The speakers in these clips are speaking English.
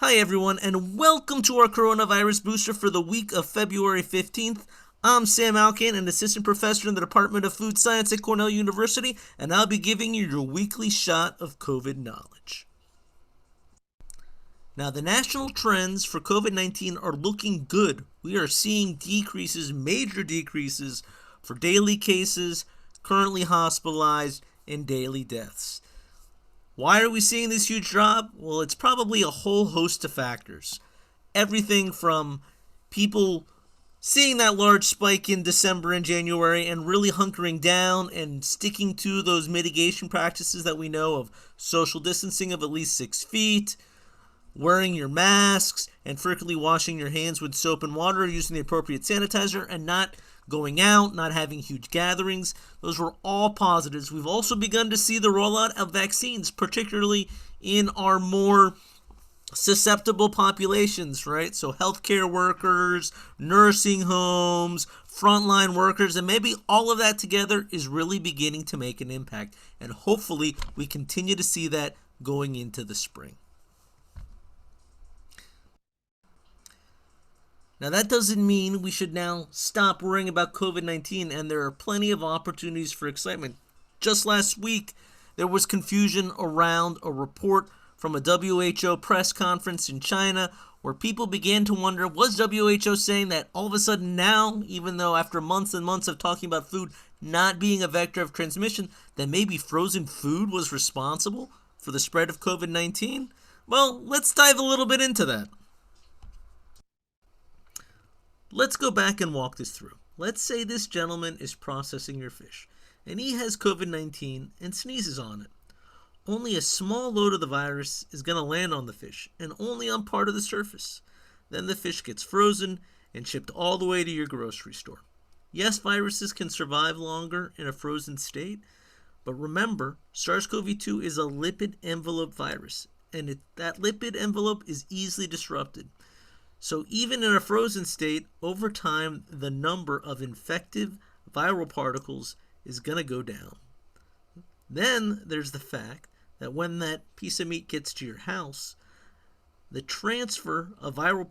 Hi everyone, and welcome to our coronavirus booster for the week of February 15th. I'm Sam Alcaine, an assistant professor in the Department of Food Science at Cornell University, and I'll be giving you your weekly shot of COVID knowledge. Now, the national trends for COVID-19 are looking good. We are seeing decreases, major decreases, for daily cases, currently hospitalized, and daily deaths. Why are we seeing this huge drop? Well, it's probably a whole host of factors. Everything from people seeing that large spike in December and January and really hunkering down and sticking to those mitigation practices that we know of: social distancing of at least 6 feet, wearing your masks, and frequently washing your hands with soap and water, using the appropriate sanitizer, and not going out, not having huge gatherings. Those were all positives. We've also begun to see the rollout of vaccines, particularly in our more susceptible populations, right? So healthcare workers, nursing homes, frontline workers, and maybe all of that together is really beginning to make an impact. And hopefully we continue to see that going into the spring. Now, that doesn't mean we should now stop worrying about COVID-19, and there are plenty of opportunities for excitement. Just last week, there was confusion around a report from a WHO press conference in China where people began to wonder, was WHO saying that all of a sudden now, even though after months and months of talking about food not being a vector of transmission, that maybe frozen food was responsible for the spread of COVID-19? Well, let's dive a little bit into that. Let's go back and walk this through. Let's say this gentleman is processing your fish, and he has COVID-19 and sneezes on it. Only a small load of the virus is going to land on the fish, and only on part of the surface. Then the fish gets frozen and shipped all the way to your grocery store. Yes, viruses can survive longer in a frozen state, but remember, SARS-CoV-2 is a lipid envelope virus, and that lipid envelope is easily disrupted. So even in a frozen state, over time, the number of infective viral particles is going to go down. Then there's the fact that when that piece of meat gets to your house, the transfer of viral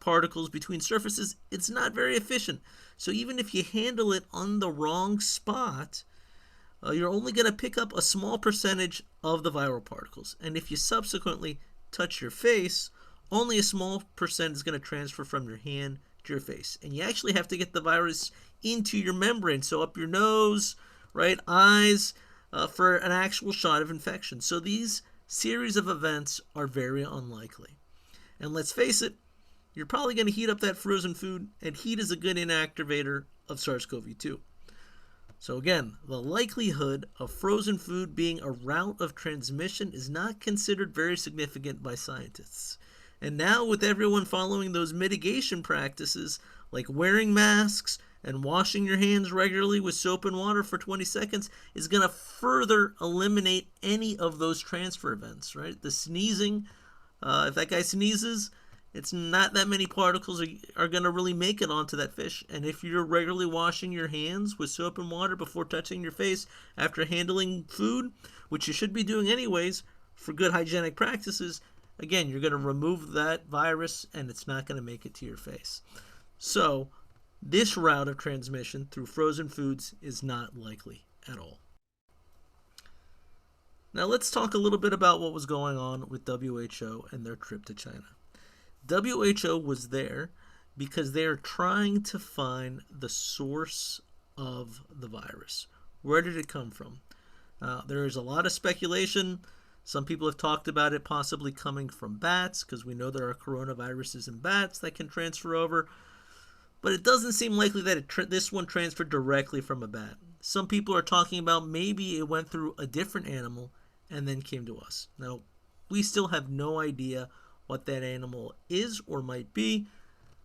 particles between surfaces, it's not very efficient. So even if you handle it on the wrong spot, you're only going to pick up a small percentage of the viral particles. And if you subsequently touch your face, only a small percent is going to transfer from your hand to your face. And you actually have to get the virus into your membrane, so up your nose, right, eyes, for an actual shot of infection. So these series of events are very unlikely. And let's face it, you're probably going to heat up that frozen food, and heat is a good inactivator of SARS-CoV-2. So again, the likelihood of frozen food being a route of transmission is not considered very significant by scientists. And now with everyone following those mitigation practices, like wearing masks and washing your hands regularly with soap and water for 20 seconds, is going to further eliminate any of those transfer events, right? The sneezing, if that guy sneezes, it's not that many particles are going to really make it onto that fish. And if you're regularly washing your hands with soap and water before touching your face after handling food, which you should be doing anyways for good hygienic practices, again, you're going to remove that virus and it's not going to make it to your face. So this route of transmission through frozen foods is not likely at all. Now let's talk a little bit about what was going on with WHO and their trip to China. WHO was there because they're trying to find the source of the virus. Where did it come from? There is a lot of speculation. Some people have talked about it possibly coming from bats, because we know there are coronaviruses in bats that can transfer over. But it doesn't seem likely that this one transferred directly from a bat. Some people are talking about maybe it went through a different animal and then came to us. Now, we still have no idea what that animal is or might be.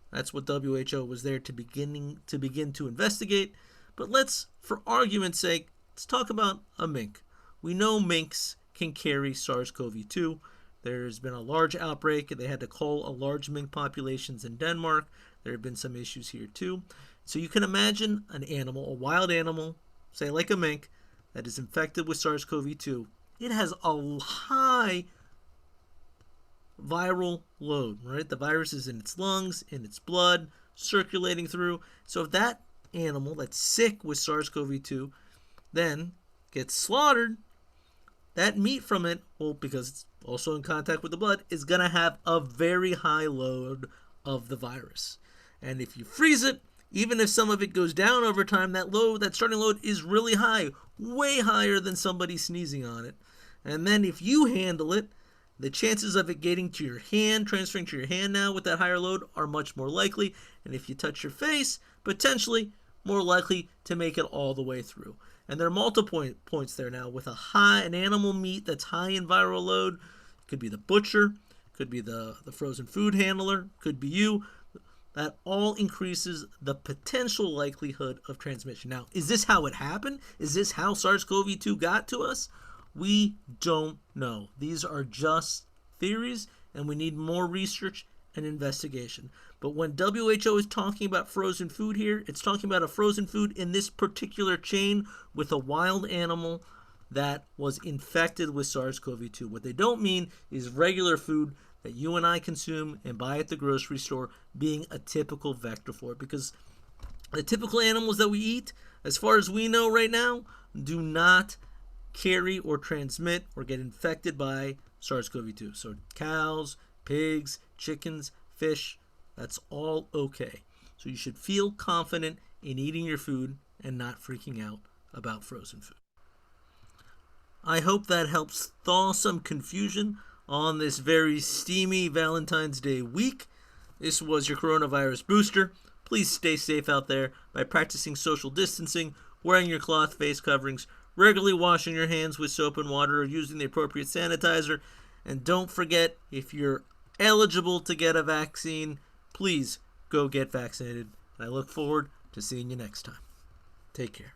That's what WHO was there to begin to investigate. But let's, for argument's sake, let's talk about a mink. We know minks can carry SARS-CoV-2. There's been a large outbreak. They had to cull a large mink populations in Denmark. There have been some issues here too. So you can imagine an animal, a wild animal, say like a mink, that is infected with SARS-CoV-2. It has a high viral load, right? The virus is in its lungs, in its blood, circulating through. So if that animal that's sick with SARS-CoV-2 then gets slaughtered, that meat from it, well, because it's also in contact with the blood, is going to have a very high load of the virus. And if you freeze it, even if some of it goes down over time, that starting load is really high, way higher than somebody sneezing on it. And then if you handle it, the chances of it getting to your hand, transferring to your hand now with that higher load, are much more likely. And if you touch your face, potentially more likely to make it all the way through. And there are multiple points there now with an animal meat that's high in viral load. Could be the butcher, could be the frozen food handler, could be you. That all increases the potential likelihood of transmission. Now, is this how it happened? Is this how SARS-CoV-2 got to us? We don't know. These are just theories, and we need more research and investigation. But when WHO is talking about frozen food here, it's talking about a frozen food in this particular chain with a wild animal that was infected with SARS-CoV-2. What they don't mean is regular food that you and I consume and buy at the grocery store being a typical vector for it. Because the typical animals that we eat, as far as we know right now, do not carry or transmit or get infected by SARS-CoV-2. So cows, pigs, chickens, fish, that's all okay. So you should feel confident in eating your food and not freaking out about frozen food. I hope that helps thaw some confusion on this very steamy Valentine's Day week. This was your coronavirus booster. Please stay safe out there by practicing social distancing, wearing your cloth face coverings, regularly washing your hands with soap and water, or using the appropriate sanitizer. And don't forget, if you're eligible to get a vaccine, please go get vaccinated. I look forward to seeing you next time. Take care.